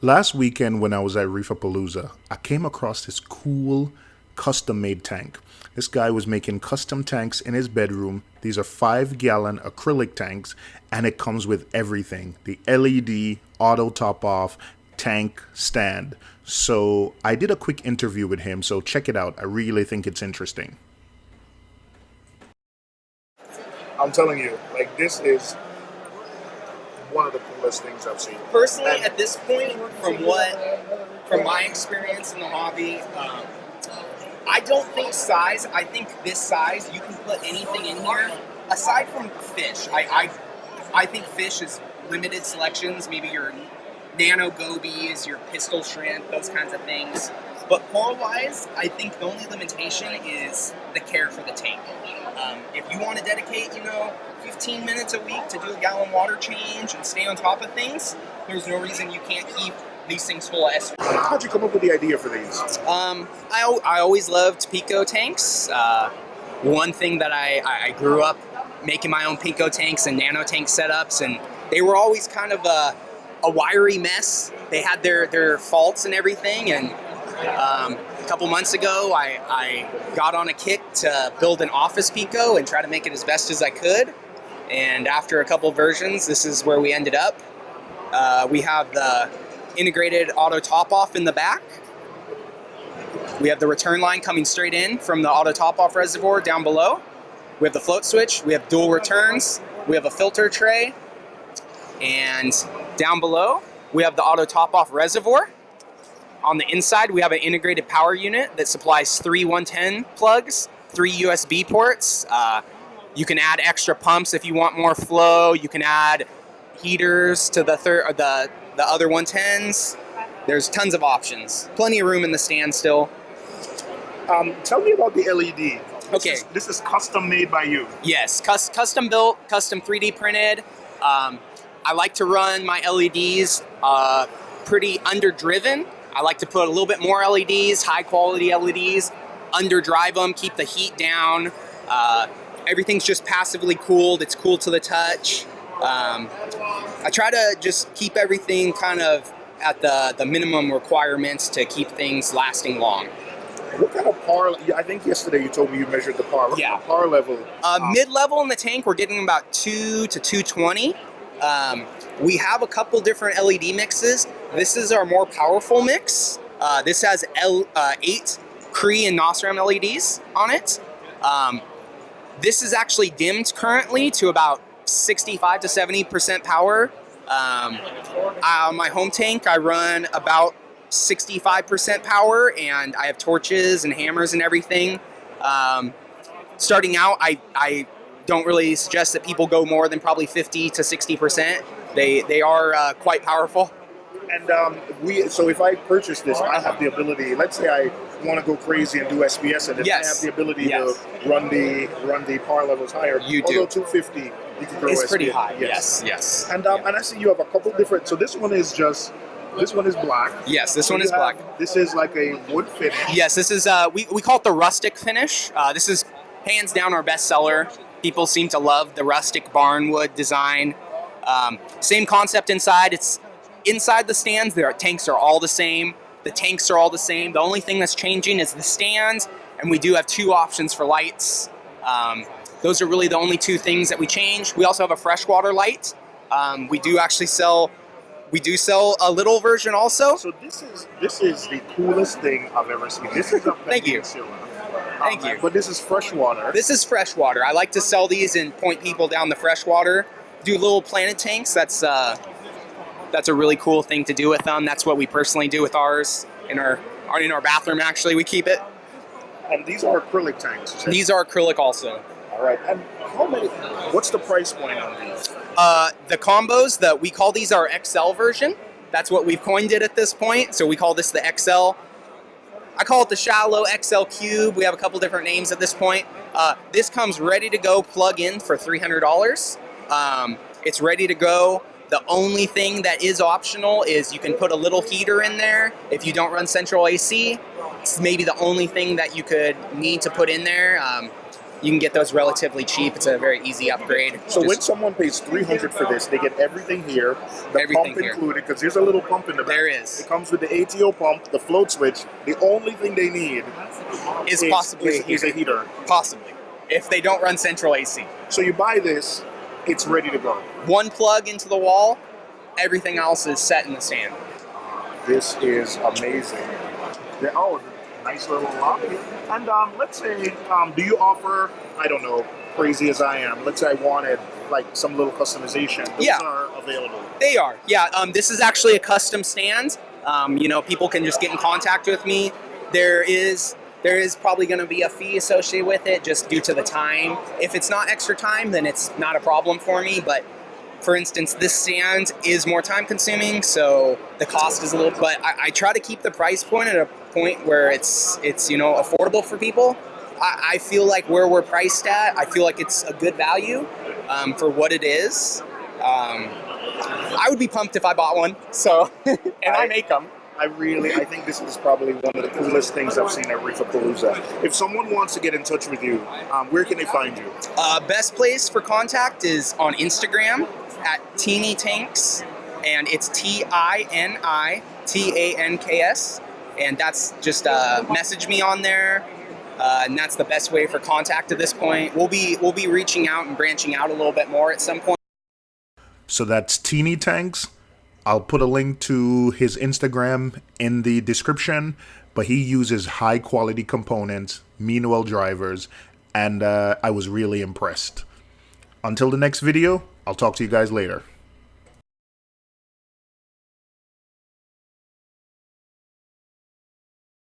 Last weekend, when I was at Reefapalooza, I came across this cool custom made tank. This guy was making custom tanks in his bedroom. These are 5 gallon acrylic tanks, and it comes with everything: the LED, auto top off, tank, stand. So I did a quick interview with him, so check it out. I really think it's interesting. I'm telling you, like, this is one of the coolest things I've seen. Personally, at this point, from my experience in the hobby, I don't think size. I think this size, you can put anything in here. Aside from fish, I think fish is limited selections. Maybe your nano gobies, your pistol shrimp, those kinds of things. But coral-wise, I think the only limitation is the care for the tank. If you want to dedicate, 15 minutes a week to do a gallon water change and stay on top of things, there's no reason you can't keep these things full of S. How'd you come up with the idea for these? I always loved Pico tanks. One thing that I grew up making my own Pico tanks and Nano tank setups, and they were always kind of a wiry mess. They had their faults and everything, and a couple months ago, I got on a kick to build an office Pico and try to make it as best as I could. And after a couple versions, this is where we ended up. We have the integrated auto top-off in the back. We have the return line coming straight in from the auto top-off reservoir down below. We have the float switch. We have dual returns. We have a filter tray. And down below, we have the auto top-off reservoir. On the inside, we have an integrated power unit that supplies 3 110 plugs, 3 USB ports. You can add extra pumps if you want more flow. You can add heaters to the other 110s. There's tons of options. Plenty of room in the stand still. Tell me about the LED. Okay. This is custom made by you. Yes, custom built, custom 3D printed. I like to run my LEDs pretty underdriven. I like to put a little bit more LEDs, high quality LEDs, underdrive them, keep the heat down. Everything's just passively cooled. It's cool to the touch. I try to just keep everything kind of at the minimum requirements to keep things lasting long. What kind of par? I think yesterday you told me you measured the par. What kind of par level? Mid-level in the tank, we're getting about 2 to 220. We have a couple different LED mixes. This is our more powerful mix. This has 8 Cree and Nostrum LEDs on it. This is actually dimmed currently to about 65 to 70% power. On my home tank, I run about 65% power, and I have torches and hammers and everything. Starting out, I don't really suggest that people go more than probably 50 to 60%. They are quite powerful. And so if I purchase this, I have the ability. Let's say I want to go crazy and do SBS, and Yes. I have the ability to run the par levels higher. You Although do. 250, you can go It's SBS. pretty high. Yes. And I see you have a couple different. So this one is black. Yes, this one is black. This is like a wood finish. Yes, this is we call it the rustic finish. This is hands down our best seller. People seem to love the rustic barnwood design. Same concept inside. It's inside the stands. Their tanks are all the same. The tanks are all the same. The only thing that's changing is the stands, and we do have 2 options for lights. Those are really the only 2 things that we change. We also have a freshwater light. We do sell a little version also. So this is the coolest thing I've ever seen. This is a Thank you. Peninsula. Thank you. But this is freshwater. This is freshwater. I like to sell these and point people down the freshwater. Do little planet tanks. That's a really cool thing to do with them. That's what we personally do with ours in our bathroom. Actually, we keep it. And these are acrylic tanks. These are acrylic also. All right. And what's the price point on these? The combos that we call these our XL version. That's what we've coined it at this point. So we call this the XL. I call it the shallow XL cube. We have a couple different names at this point. This comes ready to go, plug in for $300. It's ready to go. The only thing that is optional is you can put a little heater in there if you don't run central AC. It's maybe the only thing that you could need to put in there. you can get those relatively cheap. It's a very easy upgrade. So when someone pays $300 for this, they get everything here, the Everything pump here. included, because there's a little pump in the back. There is. It comes with the ATO pump, the float switch. The only thing they need is possibly is a heater. Possibly, if they don't run central AC. So you buy this, it's ready to go. One plug into the wall, everything else is set in the stand. This is amazing. Oh, nice little lock. And let's say, do you offer, I don't know, crazy as I am, let's say I wanted like some little customization. Those are available. They are, yeah. This is actually a custom stand. You know, people can just get in contact with me. There is probably going to be a fee associated with it just due to the time. If it's not extra time, then it's not a problem for me. But for instance, this stand is more time consuming, so the cost is a little, but I try to keep the price point at a point where it's you know, affordable for people. I feel like where we're priced at, I feel like it's a good value for what it is. I would be pumped if I bought one, so, and I make them. I think this is probably one of the coolest things I've seen at Reefapalooza. If someone wants to get in touch with you, where can they find you? Best place for contact is on Instagram at TiniTanks, and it's TiniTanks, and that's just message me on there, and that's the best way for contact at this point. We'll be reaching out and branching out a little bit more at some point. So that's TiniTanks. I'll put a link to his Instagram in the description, but he uses high quality components, mean-well drivers, and I was really impressed. Until the next video, I'll talk to you guys later.